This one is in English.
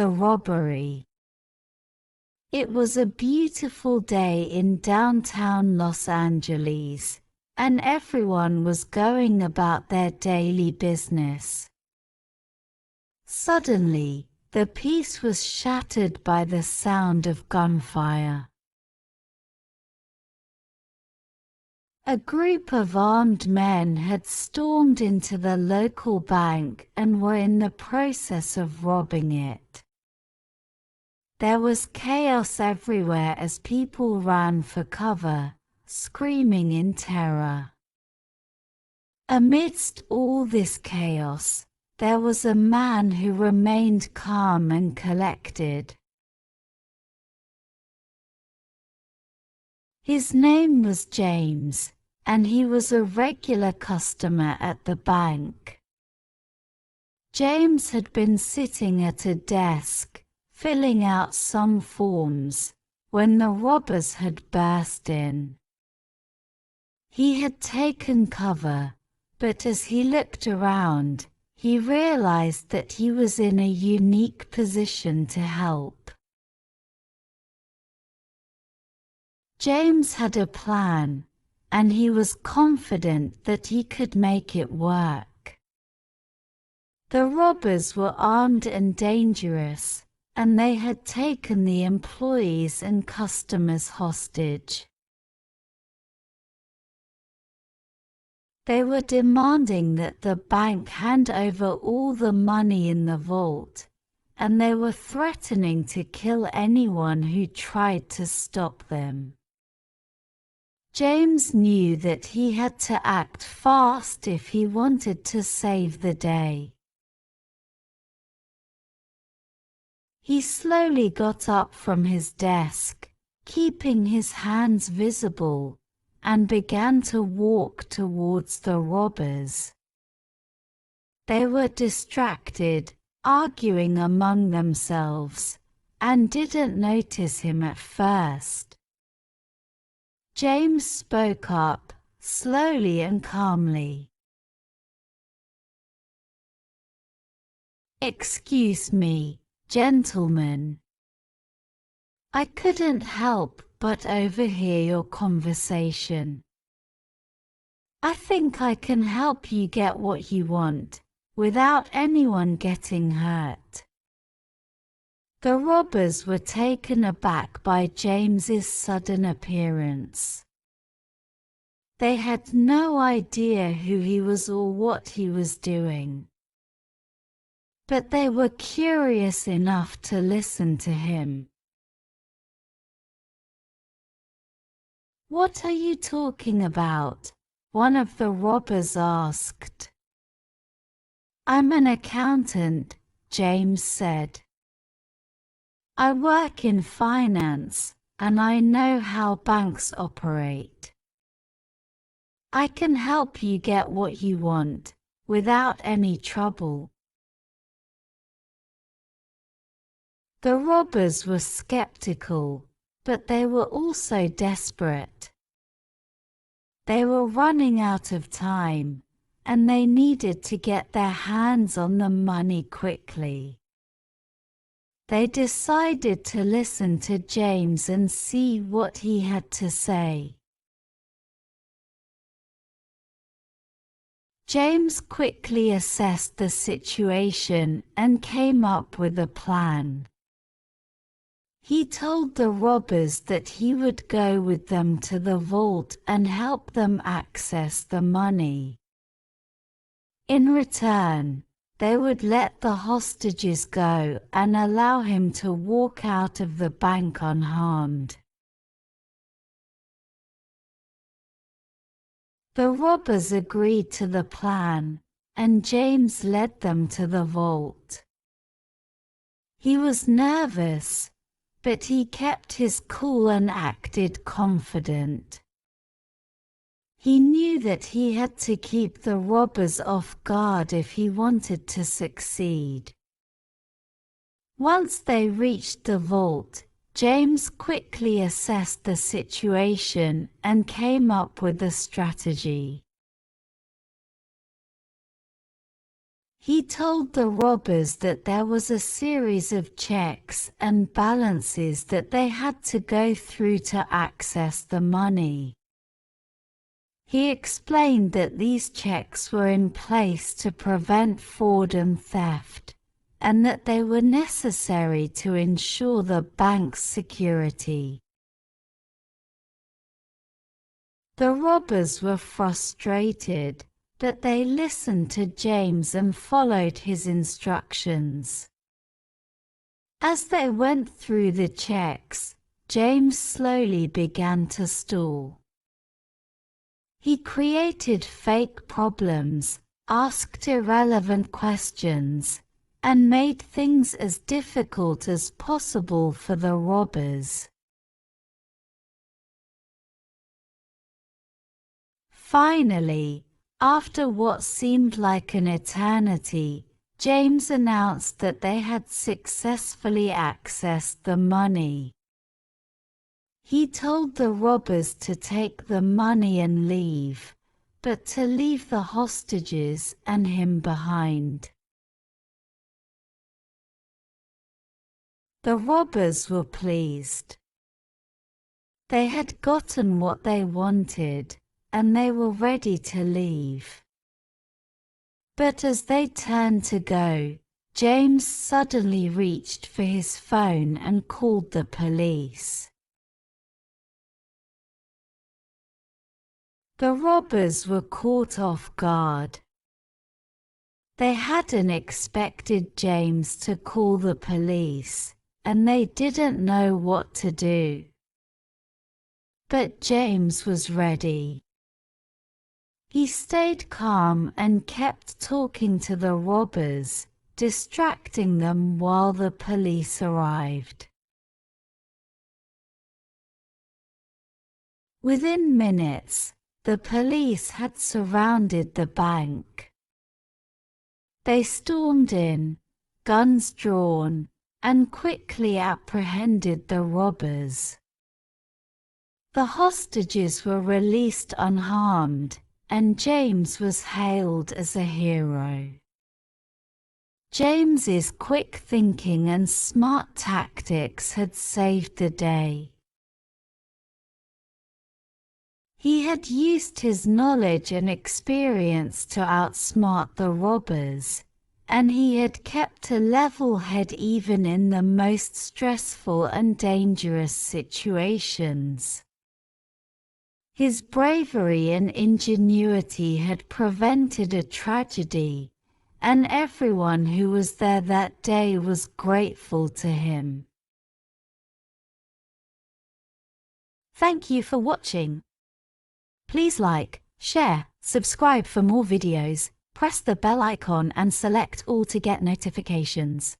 the robbery. It was a beautiful day in downtown Los Angeles, and everyone was going about their daily business. Suddenly, the peace was shattered by the sound of gunfire. A group of armed men had stormed into the local bank and were in the process of robbing it. There was chaos everywhere as people ran for cover, screaming in terror. Amidst all this chaos, there was a man who remained calm and collected. His name was James, and he was a regular customer at the bank. James had been sitting at a desk, filling out some forms, when the robbers had burst in. He had taken cover, but as he looked around, he realized that he was in a unique position to help. James had a plan, and he was confident that he could make it work. The robbers were armed and dangerous, and they had taken the employees and customers hostage. They were demanding that the bank hand over all the money in the vault, and they were threatening to kill anyone who tried to stop them. James knew that he had to act fast if he wanted to save the day. He slowly got up from his desk, keeping his hands visible, and began to walk towards the robbers. They were distracted, arguing among themselves, and didn't notice him at first. James spoke up, slowly and calmly. "Excuse me, gentlemen. I couldn't help but overhear your conversation. I think I can help you get what you want, without anyone getting hurt." The robbers were taken aback by James's sudden appearance. They had no idea who he was or what he was doing. But they were curious enough to listen to him. "What are you talking about?" one of the robbers asked. "I'm an accountant," James said. "I work in finance, and I know how banks operate. I can help you get what you want, without any trouble." The robbers were skeptical, but they were also desperate. They were running out of time, and they needed to get their hands on the money quickly. They decided to listen to James and see what he had to say. James quickly assessed the situation and came up with a plan. He told the robbers that he would go with them to the vault and help them access the money. In return, they would let the hostages go and allow him to walk out of the bank unharmed. The robbers agreed to the plan, and James led them to the vault. He was nervous, but he kept his cool and acted confident. He knew that he had to keep the robbers off guard if he wanted to succeed. Once they reached the vault, James quickly assessed the situation and came up with a strategy. He told the robbers that there was a series of checks and balances that they had to go through to access the money. He explained that these checks were in place to prevent fraud and theft, and that they were necessary to ensure the bank's security. The robbers were frustrated, but they listened to James and followed his instructions. As they went through the checks, James slowly began to stall. He created fake problems, asked irrelevant questions, and made things as difficult as possible for the robbers. Finally, after what seemed like an eternity, James announced that they had successfully accessed the money. He told the robbers to take the money and leave, but to leave the hostages and him behind. The robbers were pleased. They had gotten what they wanted, and they were ready to leave. But as they turned to go, James suddenly reached for his phone and called the police. The robbers were caught off guard. They hadn't expected James to call the police, and they didn't know what to do. But James was ready. He stayed calm and kept talking to the robbers, distracting them while the police arrived. Within minutes, the police had surrounded the bank. They stormed in, guns drawn, and quickly apprehended the robbers. The hostages were released unharmed, and James was hailed as a hero. James's quick thinking and smart tactics had saved the day. He had used his knowledge and experience to outsmart the robbers, and he had kept a level head even in the most stressful and dangerous situations. His bravery and ingenuity had prevented a tragedy, and everyone who was there that day was grateful to him. Thank you for watching. Please like, share, subscribe for more videos, press the bell icon and select all to get notifications.